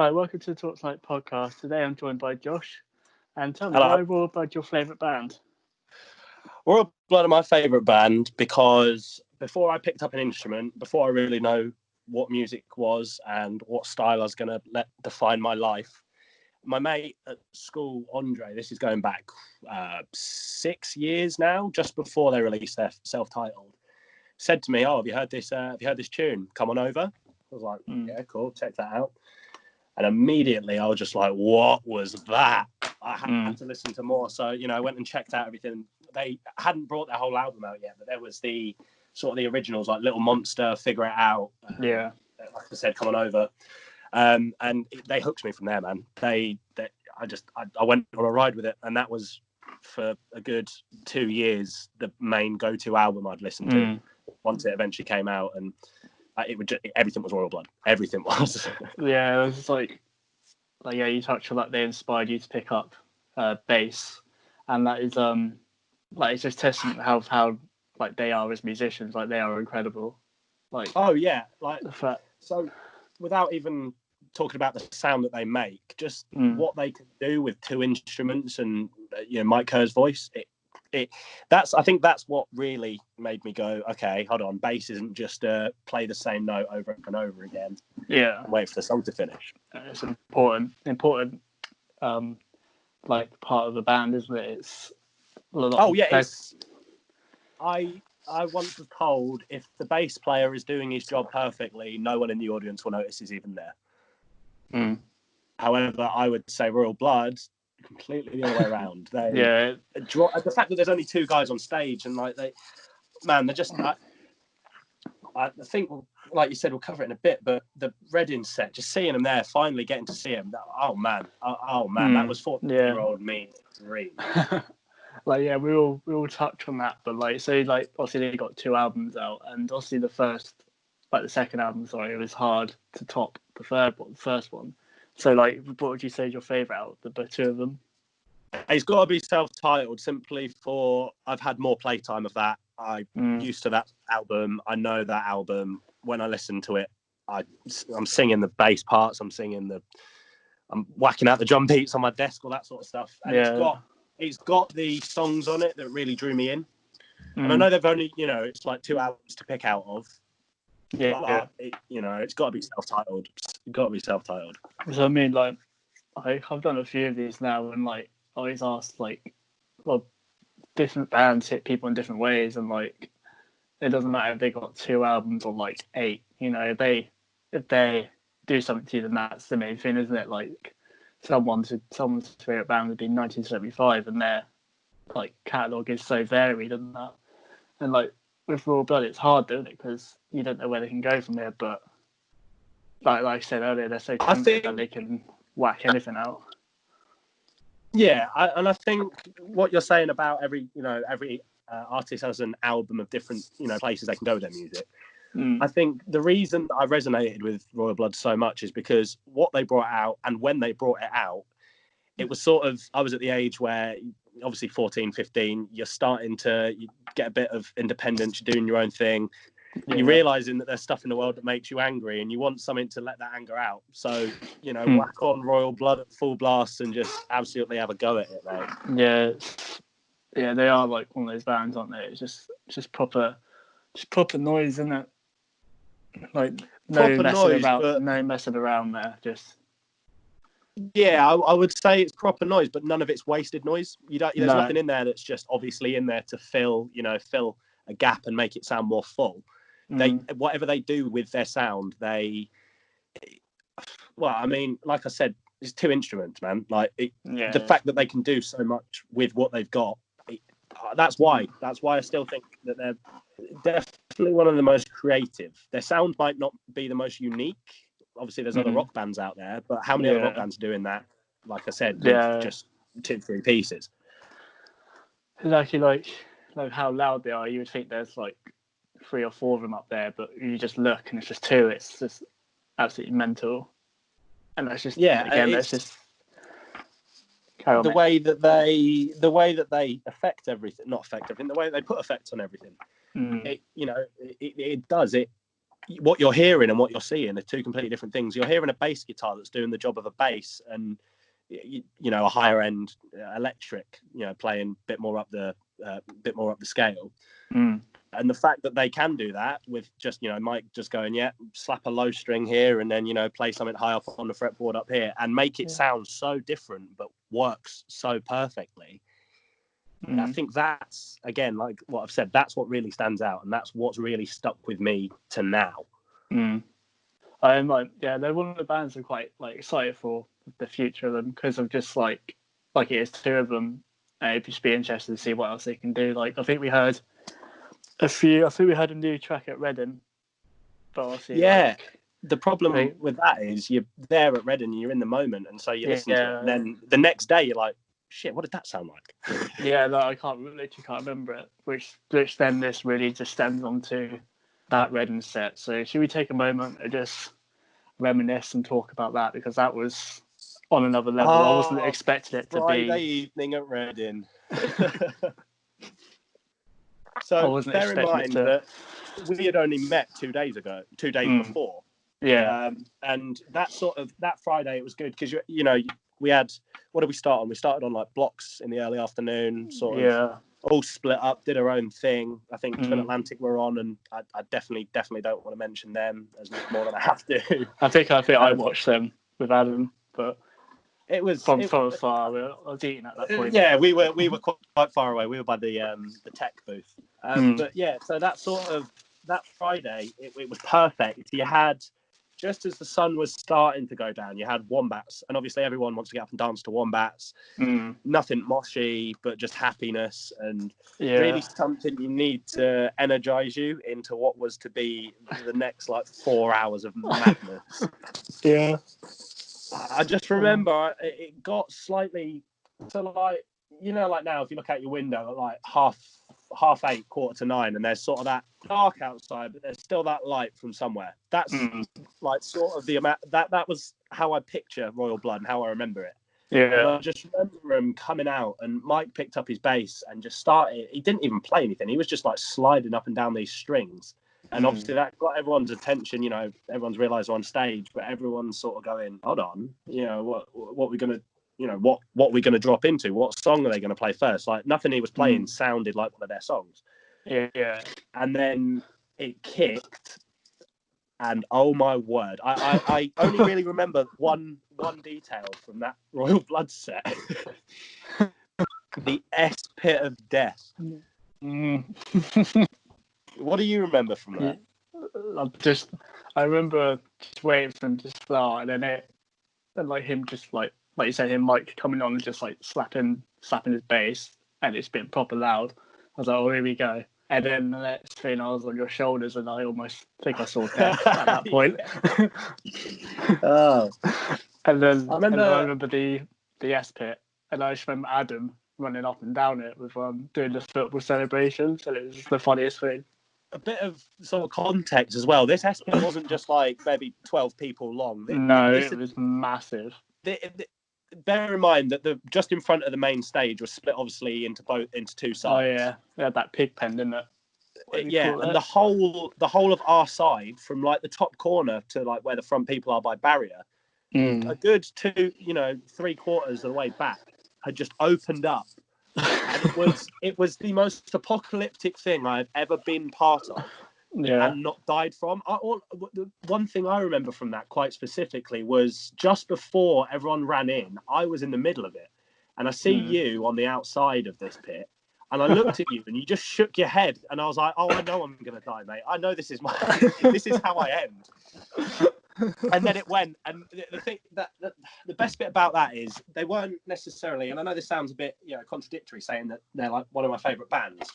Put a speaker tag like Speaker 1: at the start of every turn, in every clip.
Speaker 1: Hi, welcome to the Talks Like podcast. Today I'm joined by Josh. And tell me,
Speaker 2: Hello.
Speaker 1: why Royal Blood your favourite band?
Speaker 2: Royal Blood are my favourite band because before I picked up an instrument, before I really know what music was and what style I was going to let define my life, my mate at school, Andre, this is going back 6 years now, just before they released their self-titled, said to me, "Oh, have you heard this? Have you heard this tune? Come on over." I was like, "Yeah, cool, check that out." And immediately I was just like, "What was that?" I had to listen to more. So, I went and checked out everything. They hadn't brought their whole album out yet, but there was the sort of the originals like Little Monster, Figure It Out.
Speaker 1: Yeah.
Speaker 2: Like I said, Come On Over. And they hooked me from there, man. I went on a ride with it. And that was for a good 2 years, the main go-to album I'd listened to once it eventually came out. And everything was Royal Blood. Everything was.
Speaker 1: Yeah, it was like yeah, you touched on that they inspired you to pick up bass, and that is it's just testament to how like they are as musicians, like they are incredible. Like,
Speaker 2: oh yeah, like
Speaker 1: the fact.
Speaker 2: So without even talking about the sound that they make, just what they can do with two instruments and Mike Kerr's voice, I think that's what really made me go, okay, hold on, bass isn't just play the same note over and over again.
Speaker 1: Yeah,
Speaker 2: And wait for the song to finish.
Speaker 1: It's important like part of the band, isn't it? It's
Speaker 2: I once was told if the bass player is doing his job perfectly, no one in the audience will notice he's even there. However, I would say Royal Blood, completely the other way around. The fact that there's only two guys on stage and they're just. I think, like you said, we'll cover it in a bit, but the Reading set, just seeing them there, finally getting to see them, that was 14-year-old me dream.
Speaker 1: We all touch on that, but obviously they got two albums out, and obviously the second album, it was hard to top the first one. So what would you say is your favourite out of the two of them?
Speaker 2: It's got to be self-titled, simply for I've had more playtime of that. I'm used to that album. I know that album. When I listen to it, I'm singing the bass parts. I'm whacking out the drum beats on my desk, all that sort of stuff. And it's got the songs on it that really drew me in. And I know they've only, it's like 2 albums to pick out of.
Speaker 1: Yeah.
Speaker 2: It's got to be self-titled. It's got to be self-titled.
Speaker 1: So I mean, I've done a few of these now, and I always ask different bands hit people in different ways, and it doesn't matter if they got 2 albums or 8. If they do something to you, then that's the main thing, isn't it? Someone's favorite band would be 1975, and their catalog is so varied and that. And with Royal Blood, it's hard doing it because you don't know where they can go from there. But like I said earlier, they're so talented that they can whack anything out.
Speaker 2: Yeah, I think what you're saying about every artist has an album of different places they can go with their music. I think the reason I resonated with Royal Blood so much is because what they brought out and when they brought it out, it was I was at the age where obviously 14, 15, you're starting to get a bit of independence, you're doing your own thing. Yeah. You're realising that there's stuff in the world that makes you angry and you want something to let that anger out. So, whack on Royal Blood at full blast and just absolutely have a go at it, mate.
Speaker 1: Yeah, they are one of those bands, aren't they? It's just proper noise, isn't it? No messing around there. Just
Speaker 2: I would say it's proper noise, but none of it's wasted noise. There's nothing in there that's just obviously in there to fill a gap and make it sound more full. Whatever they do with their sound, like I said, it's 2 instruments, man. The fact that they can do so much with what they've got, that's why I still think that they're definitely one of the most creative. Their sound might not be the most unique. Obviously, there's other rock bands out there, but how many other rock bands are doing that? Like I said, with just 2-3 pieces.
Speaker 1: Exactly, how loud they are. You would think there's 3 or 4 of them up there, but you just look and it's just 2. It's just absolutely mental. And that's just that's just
Speaker 2: the way that they affect everything, not affect everything, the way they put effects on everything. It does it. what you're hearing and what you're seeing are two completely different things. You're hearing a bass guitar that's doing the job of a bass, and a higher end electric, playing a bit more up the scale. And the fact that they can do that with just, Mike just going, slap a low string here and then, play something high up on the fretboard up here and make it sound so different, but works so perfectly. I think that's, again, like what I've said, that's what really stands out. And that's what's really stuck with me to now.
Speaker 1: I'm like, they're one of the bands I'm quite like excited for the future of them, because of just like it is two of them. It'd just be interesting to see what else they can do. Like, I think we heard a new track at Reading, but obviously,
Speaker 2: the problem with that is you're there at Reading, you're in the moment, and so you listen to it, and then the next day you're like, shit, what did that sound like?
Speaker 1: I literally can't remember it, which then this really just stems onto that Reading set. So should we take a moment and just reminisce and talk about that, because that was on another level. I wasn't expecting it to be
Speaker 2: Friday evening at Reading. So bear in mind that we had only met 2 days before. And that Friday, it was good because, we had, what did we start on? We started on like blocks in the early afternoon, sort of all split up, did our own thing. I think Twin Atlantic were on, and I definitely don't want to mention them as much more than I have to.
Speaker 1: I think I watched them with Adam, but
Speaker 2: it was
Speaker 1: from far. I was eating at that point.
Speaker 2: Yeah, we were quite far away. We were by the tech booth. But so that Friday, it was perfect. You had, just as the sun was starting to go down, you had wombats, and obviously everyone wants to get up and dance to wombats. Nothing moshy, but just happiness, and really something you need to energize you into what was to be the next 4 hours of madness. I just remember it got slightly to like now if you look out your window at like half 8, 8:45, and there's sort of that dark outside, but there's still that light from somewhere. That's like sort of the amount that was how I picture Royal Blood and how I remember it. And I just remember him coming out, and Mike picked up his bass and just started. He didn't even play anything. He was just like sliding up and down these strings. And obviously that got everyone's attention. Everyone's realised we're on stage, but everyone's sort of going, "Hold on, what we're gonna, what we're gonna drop into? What song are they gonna play first?" Like nothing he was playing sounded like one of their songs. And then it kicked, and oh my word, I only really remember one detail from that Royal Blood set: the S Pit of Death. What do you remember from that?
Speaker 1: I remember just waiting for him to start, and then like him just like you said, him Mike coming on and just like slapping his bass, and it's been proper loud. I was like, oh, here we go. And then the next thing, I was on your shoulders, and I almost think I saw death at that point. And then I remember the S Pit, and I just remember Adam running up and down it with doing the football celebrations, and it was the funniest thing.
Speaker 2: A bit of sort of context as well. This S Pit wasn't just like maybe 12 people long.
Speaker 1: It was massive.
Speaker 2: Bear in mind that just in front of the main stage was split obviously into two sides.
Speaker 1: Oh yeah, they had that pig pen, didn't it?
Speaker 2: And the whole of our side, from like the top corner to like where the front people are by barrier, a good 3/4 of the way back had just opened up. And it was the most apocalyptic thing I've ever been part of, and not died from. One thing I remember from that quite specifically was just before everyone ran in, I was in the middle of it, and I see you on the outside of this pit, and I looked at you, and you just shook your head, and I was like, "Oh, I know I'm gonna die, mate. I know this is how I end." And then it went, and the thing that the best bit about that is they weren't necessarily, and I know this sounds a bit contradictory saying that they're like one of my favourite bands.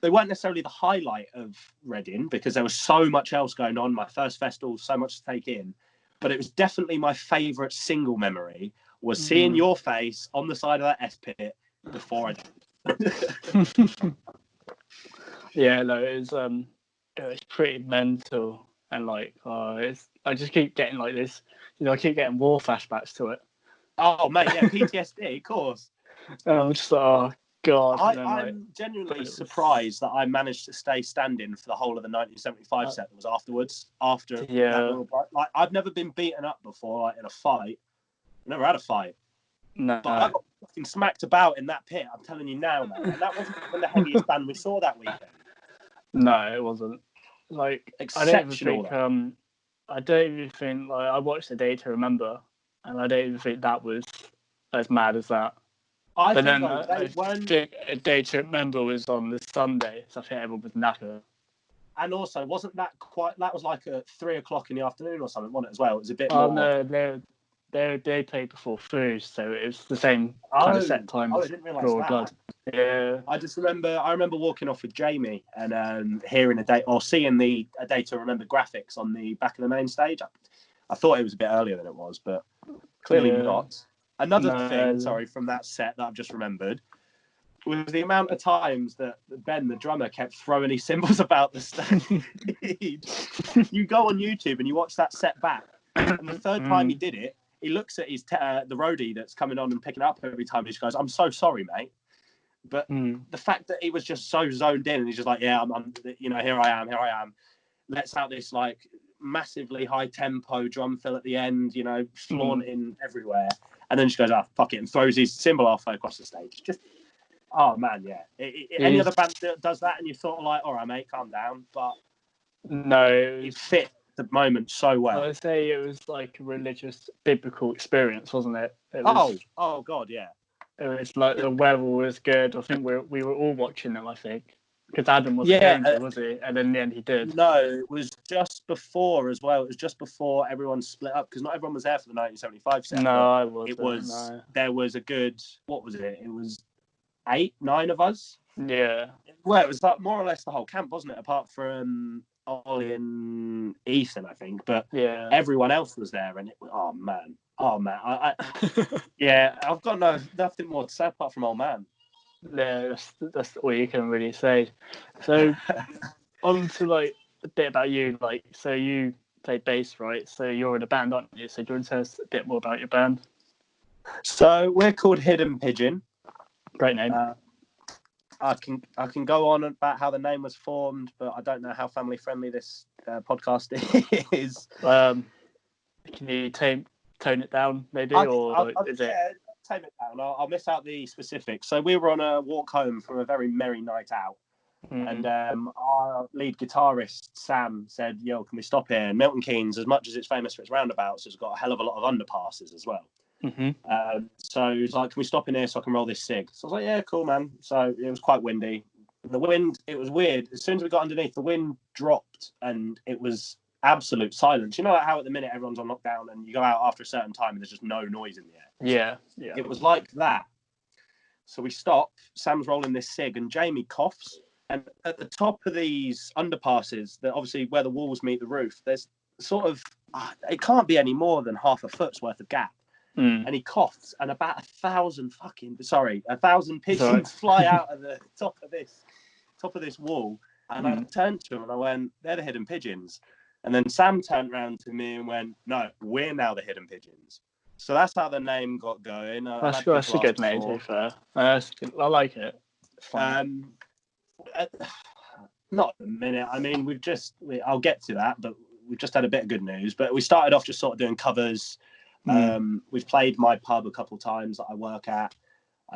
Speaker 2: They weren't necessarily the highlight of Reading because there was so much else going on. My first festival, so much to take in, but it was definitely my favourite single memory was seeing your face on the side of that S Pit before I died.
Speaker 1: It was pretty mental. And I just keep getting like this, I keep getting war flashbacks to it.
Speaker 2: Oh mate, yeah, PTSD, of course.
Speaker 1: And I'm just like, God. And then,
Speaker 2: I'm genuinely
Speaker 1: but it was-
Speaker 2: surprised that I managed to stay standing for the whole of the 1975 set that was afterwards. After that
Speaker 1: Yeah.
Speaker 2: Royal like, I've never been beaten up before, like in a fight. I've never had a fight,
Speaker 1: No.
Speaker 2: but I got fucking smacked about in that pit. I'm telling you now, mate. And that wasn't even the heaviest band we saw that weekend.
Speaker 1: No, it wasn't. Like,
Speaker 2: Exceptional.
Speaker 1: I don't even think, like, I watched The Day to Remember, and I don't even think that was as mad as that.
Speaker 2: I
Speaker 1: But
Speaker 2: think
Speaker 1: then
Speaker 2: though,
Speaker 1: I think A Day to Remember was on the Sunday, so I think everyone was knackered.
Speaker 2: and also wasn't that quite? That was like at 3 o'clock in the afternoon or something, wasn't it? As well, it was a bit
Speaker 1: Oh,
Speaker 2: more.
Speaker 1: no, they played before food, so it was the same kind of set time
Speaker 2: I
Speaker 1: as
Speaker 2: didn't realise
Speaker 1: Royal
Speaker 2: that.
Speaker 1: Blood. Yeah.
Speaker 2: I remember walking off with Jamie and hearing seeing a Day to Remember graphics on the back of the main stage. I thought it was a bit earlier than it was, but clearly not. Another thing, sorry, from that set that I've just remembered was the amount of times that Ben, the drummer, kept throwing his cymbals about the stage. You go on YouTube and you watch that set back, and the third time he did it, he looks at his the roadie that's coming on and picking up every time. He just goes, "I'm so sorry, mate." But the fact that he was just so zoned in and he's just like, "Yeah, I'm here I am. Lets out this like massively high tempo drum fill at the end, flaunting everywhere, and then just goes, "Ah, fuck it," and throws his cymbal halfway across the stage. Just, oh man, yeah. Any other band that does that, and you sort of like, "All right, mate, calm down," but
Speaker 1: no,
Speaker 2: it fit the moment so well.
Speaker 1: I'd say it was like a religious, biblical experience, wasn't it? It was,
Speaker 2: oh God, yeah.
Speaker 1: It was like the weather was good. I think we were all watching them. I think because Adam wasn't going to, was he? And in the end, he did.
Speaker 2: No, it was just before as well. It was just before everyone split up because not everyone was there for the 1975 set.
Speaker 1: No, I wasn't.
Speaker 2: There was a good, what was it? It was 8, 9 of us.
Speaker 1: Yeah.
Speaker 2: Well, it was like more or less the whole camp, wasn't it? Apart from Ollie and Ethan, I think. But
Speaker 1: yeah,
Speaker 2: everyone else was there, and oh man, yeah, I've got nothing more to say apart from man.
Speaker 1: Yeah, that's all you can really say. So, on to like a bit about you. Like, so you play bass, right? So you're in a band, aren't you? So do you want to tell us a bit more about your band?
Speaker 2: So we're called Hidden Pigeon.
Speaker 1: Great name.
Speaker 2: I can go on about how the name was formed, but I don't know how family friendly this podcast is.
Speaker 1: Can you tone it down, maybe, is it?
Speaker 2: Yeah, tone it down. I'll miss out the specifics. So we were on a walk home from a very merry night out, and our lead guitarist Sam said, "Yo, can we stop here?" And Milton Keynes, as much as it's famous for its roundabouts, has got a hell of a lot of underpasses as well. So he's like, "Can we stop in here so I can roll this cig?" So I was like, "Yeah, cool, man." So it was quite windy. The wind, it was weird. As soon as we got underneath, the wind dropped and it was absolute silence. You know, like how at the minute everyone's on lockdown and you go out after a certain time and there's just no noise in the
Speaker 1: air. Yeah.
Speaker 2: It was like that. So we stop. Sam's rolling this cig and Jamie coughs. And at the top of these underpasses, that obviously where the walls meet the roof, there's sort of, it can't be any more than half a foot's worth of gap. And he coughs, and about 1,000 pigeons fly out of the top of this wall. And I turned to him and I went, "They're the hidden pigeons." And then Sam turned around to me and went, "No, we're now the hidden pigeons." So that's how the name got going.
Speaker 1: That's a good name, to be fair. I like it.
Speaker 2: Not at the minute. I mean, I'll get to that, but we've just had a bit of good news. But we started off just sort of doing covers. We've played my pub a couple of times that I work at.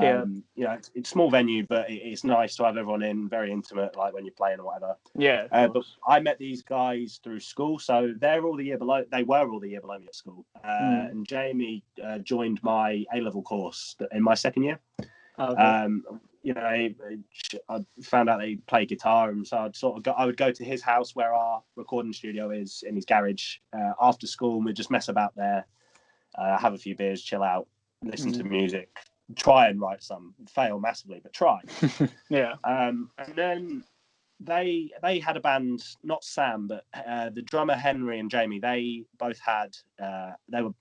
Speaker 2: You know, it's a small venue, but it's nice to have everyone in, very intimate, like when you're playing or whatever.
Speaker 1: Yeah.
Speaker 2: But I met these guys through school, so they were all the year below me at school. And Jamie joined my A-level course in my second year.
Speaker 1: Okay.
Speaker 2: You know, I found out that he played guitar, and so I would go to his house where our recording studio is, in his garage, after school, and we'd just mess about there, have a few beers, chill out, listen to music, try and write some. Fail massively, but try.
Speaker 1: Yeah.
Speaker 2: And then they had a band, not Sam, but the drummer Henry and Jamie. They both had they were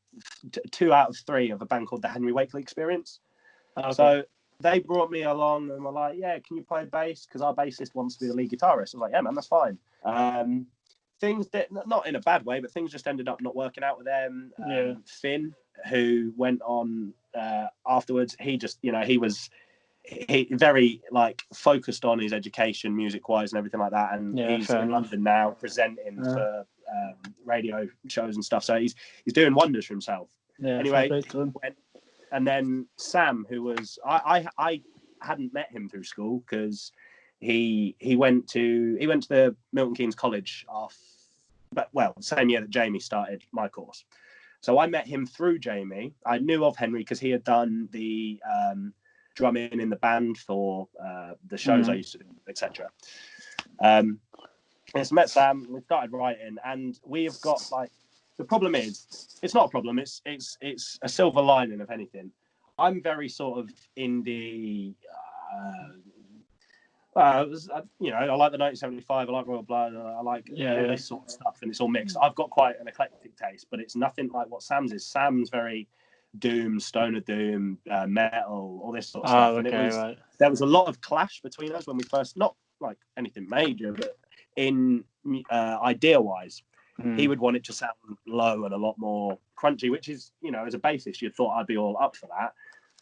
Speaker 2: 2 out of 3 of a band called the Henry Wakely Experience.
Speaker 1: Okay.
Speaker 2: So they brought me along and were like, "Yeah, can you play bass? Because our bassist wants to be the lead guitarist." I was like, "Yeah, man, that's fine." Things did, not in a bad way, but things just ended up not working out with them. Finn, who went on afterwards, he just, you know, he was he very like focused on his education, music wise, and everything like that. And he's in London now, presenting for radio shows and stuff. So he's doing wonders for himself.
Speaker 1: Yeah.
Speaker 2: Anyway, and then Sam, who was I hadn't met him through school because he went to the Milton Keynes College same year that Jamie started my course. So I met him through Jamie. I knew of Henry because he had done the drumming in the band for the shows I used to do, etc. So met Sam, we started writing, and we have got like, the problem is, it's not a problem, it's a silver lining of anything. I'm very sort of indie, I like the 1975, I like Royal Blood, I like all this sort of stuff, and it's all mixed. I've got quite an eclectic taste, but it's nothing like what Sam's is. Sam's very doom, stoner doom, metal, all this sort of stuff. And there was a lot of clash between us when we first, not like anything major, but in idea-wise. He would want it to sound low and a lot more crunchy, which is, as a bassist, you'd thought I'd be all up for that.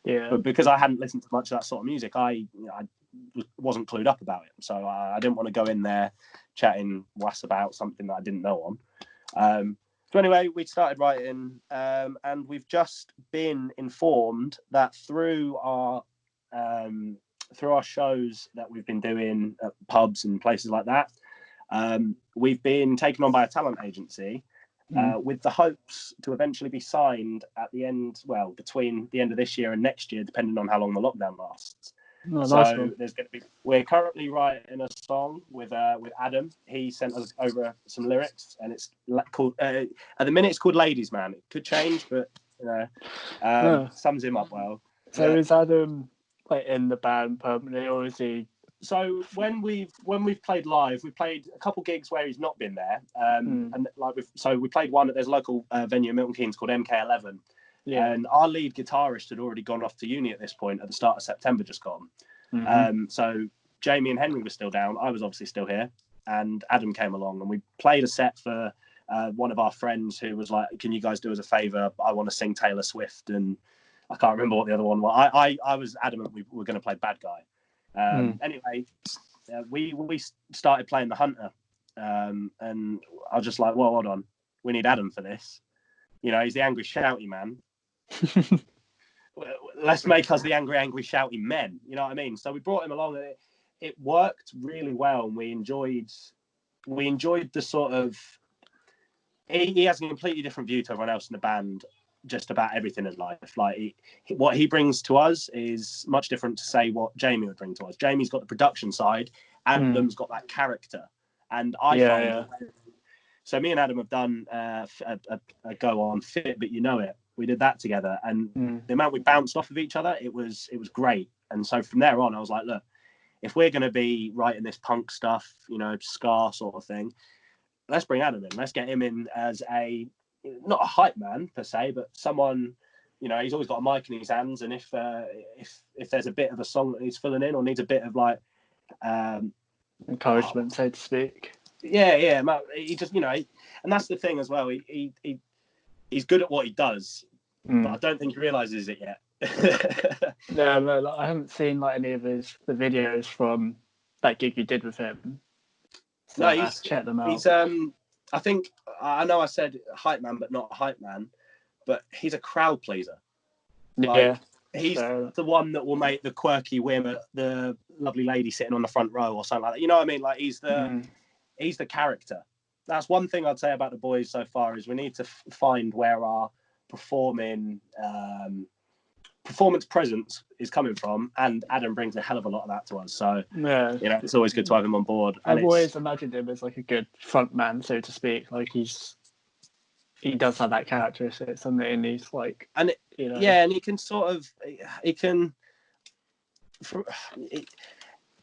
Speaker 1: Yeah.
Speaker 2: But because I hadn't listened to much of that sort of music, I wasn't clued up about it. So I didn't want to go in there chatting wass about something that I didn't know on. So anyway, we started writing, and we've just been informed that through our shows that we've been doing at pubs and places like that, we've been taken on by a talent agency with the hopes to eventually be signed at the end, between the end of this year and next year, depending on how long the lockdown lasts. We're currently writing a song with Adam. He sent us over some lyrics, and it's called at the minute it's called Ladies Man. It could change, but sums him up well.
Speaker 1: So is Adam like in the band permanently, or is he?
Speaker 2: So when we've played live, we've played a couple gigs where he's not been there, and we played one at there's a local venue in Milton Keynes called MK11. Yeah. And our lead guitarist had already gone off to uni at this point at the start of September, just gone. So Jamie and Henry were still down. I was obviously still here, and Adam came along, and we played a set for one of our friends who was like, "Can you guys do us a favour? I want to sing Taylor Swift," and I can't remember what the other one was. I was adamant we were going to play Bad Guy. Anyway, we started playing The Hunter, and I was just like, "Well, hold on, we need Adam for this. He's the angry, shouty man." Let's make us the angry, shouty men. You know what I mean? So we brought him along, and it worked really well, and we enjoyed the sort of. He has a completely different view to everyone else in the band, just about everything in life. Like what he brings to us is much different to say what Jamie would bring to us. Jamie's got the production side, Adam's got that character, and I find. So me and Adam have done a go on Fit But You Know It. We did that together, and the amount we bounced off of each other, it was great. And so from there on, I was like, look, if we're going to be writing this punk stuff, ska sort of thing, let's bring Adam in. Let's get him in as not a hype man per se, but someone, he's always got a mic in his hands, and if there's a bit of a song that he's filling in or needs a bit of like
Speaker 1: encouragement, so to speak.
Speaker 2: Yeah. He just, and that's the thing as well. He's good at what he does, but I don't think he realizes it yet.
Speaker 1: No, I haven't seen like any of the videos from that gig you did with him. So I have to check them out.
Speaker 2: He's I think I know I said hype man, but not a hype man. But he's a crowd pleaser. He's the one that will make the quirky whim at the lovely lady sitting on the front row or something like that. You know what I mean? Like he's the character. That's one thing I'd say about the boys so far is we need to find where our performance presence is coming from, and Adam brings a hell of a lot of that to us. So it's always good to have him on board.
Speaker 1: I've always imagined him as like a good front man, so to speak. Like he does have that characteristic, something, and he's like,
Speaker 2: and and he can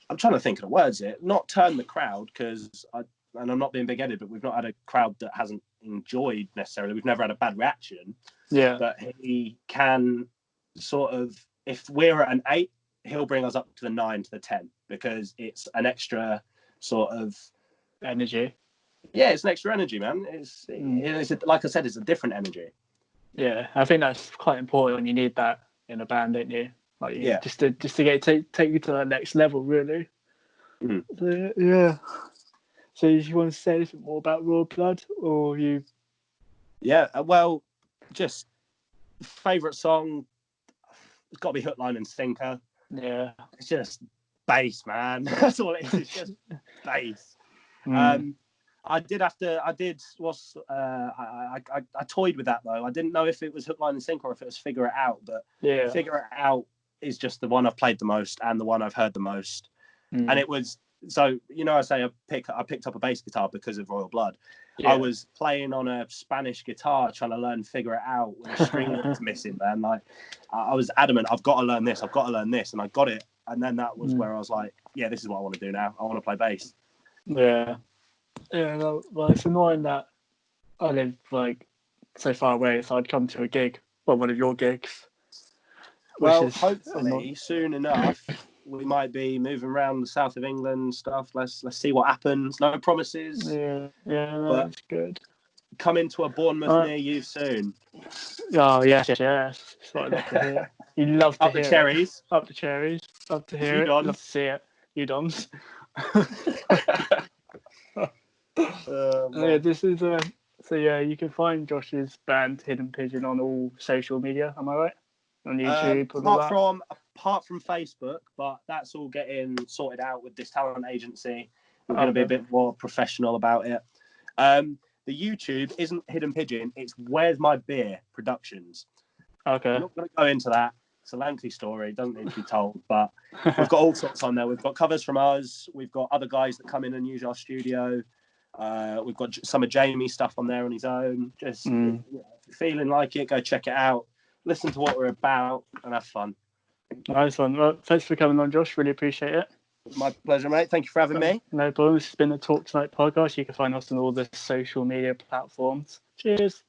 Speaker 2: I'm trying to think of the words here. Not turn the crowd, because I'm not being big-headed, but we've not had a crowd that hasn't enjoyed necessarily. We've never had a bad reaction. Yeah. But he can sort of, if we're at an 8, he'll bring us up to the 9 to the 10, because it's an extra sort of
Speaker 1: energy.
Speaker 2: Yeah, it's an extra energy, man. It's like I said, it's a different energy.
Speaker 1: Yeah, I think that's quite important. You need that in a band, don't you? like
Speaker 2: Yeah.
Speaker 1: just to take you to that next level, really.
Speaker 2: Mhm.
Speaker 1: So, yeah. So, do you want to say anything more about Royal Blood, or you?
Speaker 2: Yeah, well, just favorite song. It's got to be Hook, Line, and Sinker.
Speaker 1: Yeah.
Speaker 2: It's just bass, man. That's all it is. It's just bass.
Speaker 1: Mm.
Speaker 2: I toyed with that though. I didn't know if it was Hook, Line, and Sinker or if it was Figure It Out. But
Speaker 1: Yeah.
Speaker 2: Figure It Out is just the one I've played the most and the one I've heard the most.
Speaker 1: Mm.
Speaker 2: And it was so I say I picked up a bass guitar because of Royal Blood.
Speaker 1: Yeah.
Speaker 2: I was playing on a Spanish guitar trying to learn Figure It Out when a string was missing, man. Like I was adamant, I've got to learn this, and I got it. And then that was where I was like, yeah, this is what I want to do now. I want to play bass.
Speaker 1: Yeah. Yeah. No, well, it's annoying that I live like so far away, so I'd come to a gig, one of your gigs.
Speaker 2: Well, hopefully soon enough we might be moving around the south of England and stuff. Let's see what happens. No promises.
Speaker 1: Yeah, no,
Speaker 2: but
Speaker 1: that's good.
Speaker 2: Come into a Bournemouth near you soon.
Speaker 1: Oh yes. That's what I love to hear. You love to
Speaker 2: Up
Speaker 1: hear
Speaker 2: the cherries.
Speaker 1: Up the cherries. Love to hear it. Love to see it. You dons. Yeah, this is so yeah, you can find Josh's band Hidden Pigeon on all social media. Am I right? On YouTube,
Speaker 2: apart from Facebook, but that's all getting sorted out with this talent agency. We're going to be a bit more professional about it. The YouTube isn't Hidden Pigeon; it's Where's My Beer Productions.
Speaker 1: Okay.
Speaker 2: I'm not going to go into that. It's a lengthy story. It doesn't need to be told, but we've got all sorts on there. We've got covers from us. We've got other guys that come in and use our studio. We've got some of Jamie's stuff on there on his own. Just if you're feeling like it, go check it out. Listen to what we're about and have fun.
Speaker 1: Nice one. Well, thanks for coming on, Josh. Really appreciate it.
Speaker 2: My pleasure, mate. Thank you for having me.
Speaker 1: No problem. This has been the Talk Tonight podcast. You can find us on all the social media platforms. Cheers.